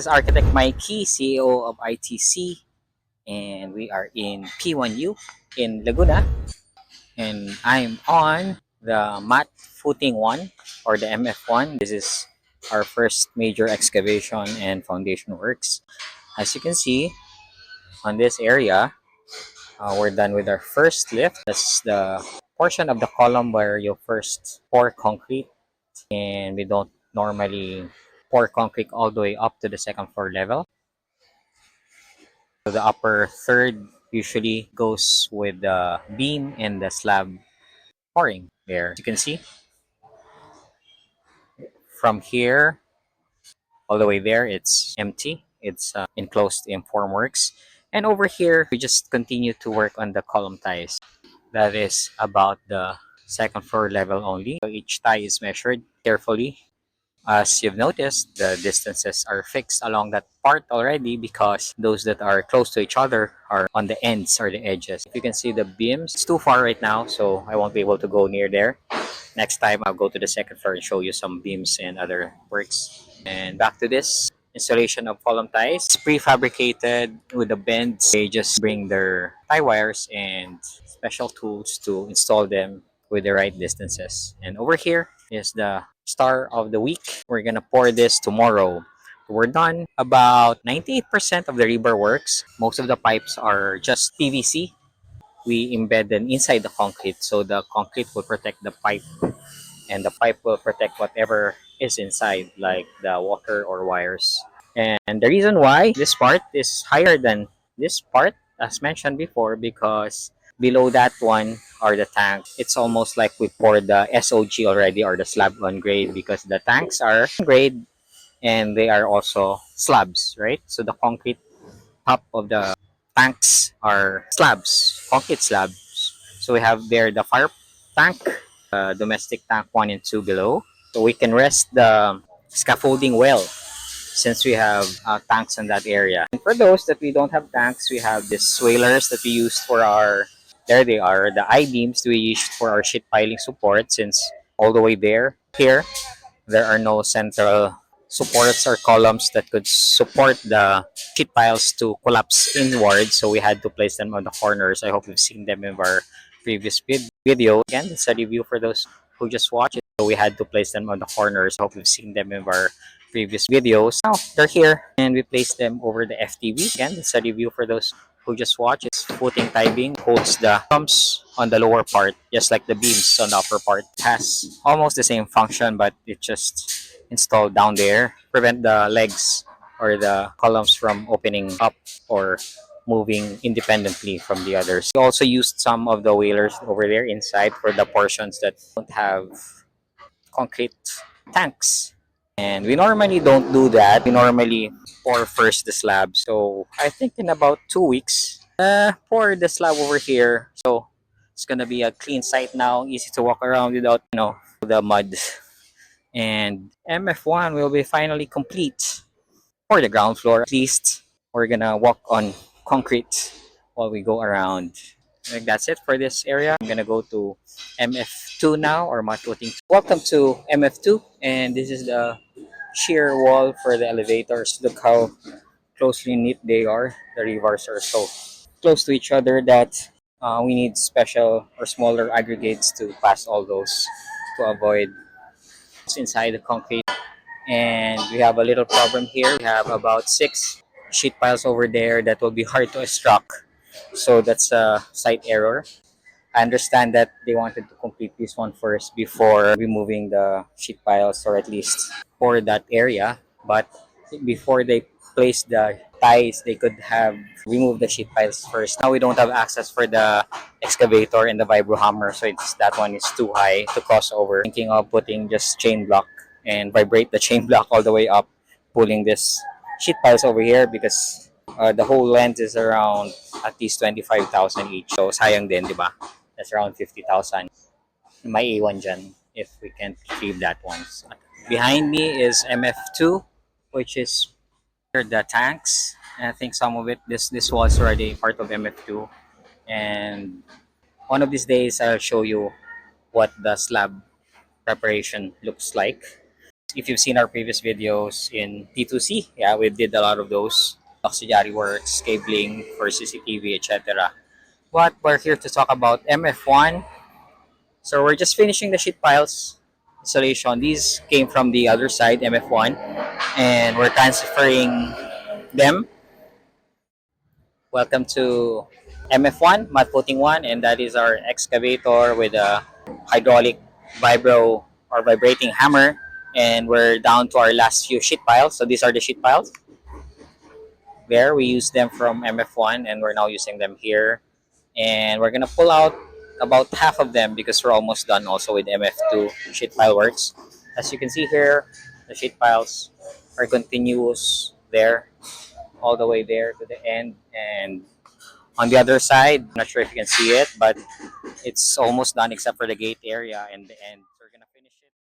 This is Architect Mhykee, CEO of ITC, and we are in P1U in Laguna, and I'm on the mat footing one or the MF1. This is our first major excavation and foundation works. As you can see on this area, we're done with our first lift. That's the portion of the column where you first pour concrete, and we don't normally pour concrete all the way up to the second floor level. So the upper third usually goes with the beam and the slab pouring there. As you can see from here all the way there, it's empty. It's enclosed in formworks. And over here, we just continue to work on the column ties. That is about the second floor level only. So each tie is measured carefully. As you've noticed, the distances are fixed along that part already because those that are close to each other are on the ends or the edges. If you can see the beams, it's too far right now, so I won't be able to go near there. Next time, I'll go to the second floor and show you some beams and other works. And back to this installation of column ties. It's prefabricated with the bends. They just bring their tie wires and special tools to install them with the right distances. And over here is the star of the week. We're gonna pour this tomorrow. We're done. About 98% of the rebar works. Most of the pipes are just PVC. We embed them inside the concrete, so the concrete will protect the pipe and the pipe will protect whatever is inside, like the water or wires. And the reason why this part is higher than this part, as mentioned before, because below that one are the tanks. It's almost like we poured the SOG already, or the slab on grade, because the tanks are grade and they are also slabs, right? So the concrete top of the tanks are slabs, concrete slabs. So we have there the fire tank, domestic tank 1 and 2 below. So we can rest the scaffolding well since we have tanks in that area. And for those that we don't have tanks, we have these swalers that we use for our, there they are, the I-beams we use for our sheet piling support, since all the way there are no central supports or columns that could support the sheet piles to collapse inward, so we had to place them on the corners. I hope you've seen them in our previous video. Again, it's a review for those who just watched it. So we had to place them on the corners. I hope you've seen them in our previous videos. Now they're here and we place them over the FTV. Again, it's a review for those who just watched. It's footing tie beam, holds the columns on the lower part, just like the beams on the upper part. It has almost the same function, but it just installed down there, prevent the legs or the columns from opening up or moving independently from the others. We also used some of the whalers over there inside for the portions that don't have concrete tanks. And we normally don't do that. We normally pour first the slab. So I think in about 2 weeks, pour the slab over here. So it's gonna be a clean site now, easy to walk around without, the mud. And MF1 will be finally complete for the ground floor. At least we're gonna walk on concrete while we go around. I think that's it for this area. I'm gonna go to MF2 now, or mat footing. Welcome to MF2, and this is the shear wall for the elevators. Look how closely knit they are. The rebars are so close to each other that we need special or smaller aggregates to pass all those to avoid inside the concrete. And we have a little problem here. We have about 6 sheet piles over there that will be hard to extract. So that's a site error. I understand that they wanted to complete this one first before removing the sheet piles, or at least for that area. But before they place the ties, they could have removed the sheet piles first. Now we don't have access for the excavator and the vibro hammer, so that one is too high to cross over. Thinking of putting just chain block and vibrate the chain block all the way up, pulling this sheet piles over here, because the whole length is around at least 25,000 each. So sayang din, di ba? That's around 50,000. May iwan dyan if we can't leave that one. So, behind me is MF2, which is the tanks. And I think some of it, this was already part of MF2. And one of these days, I'll show you what the slab preparation looks like. If you've seen our previous videos in T2C, yeah, we did a lot of those auxiliary works, cabling for CCTV, etc. But we're here to talk about MF1. So we're just finishing the sheet piles installation. These came from the other side, MF1, and we're transferring them. Welcome to MF1, mud putting one, and that is our excavator with a hydraulic vibro or vibrating hammer. And we're down to our last few sheet piles. So these are the sheet piles. There, we used them from MF1, and we're now using them here. And we're gonna pull out about half of them because we're almost done also with MF2 sheet pile works. As you can see here, the sheet piles are continuous there, all the way there to the end. And on the other side, I'm not sure if you can see it, but it's almost done except for the gate area and the end. So we're gonna finish it.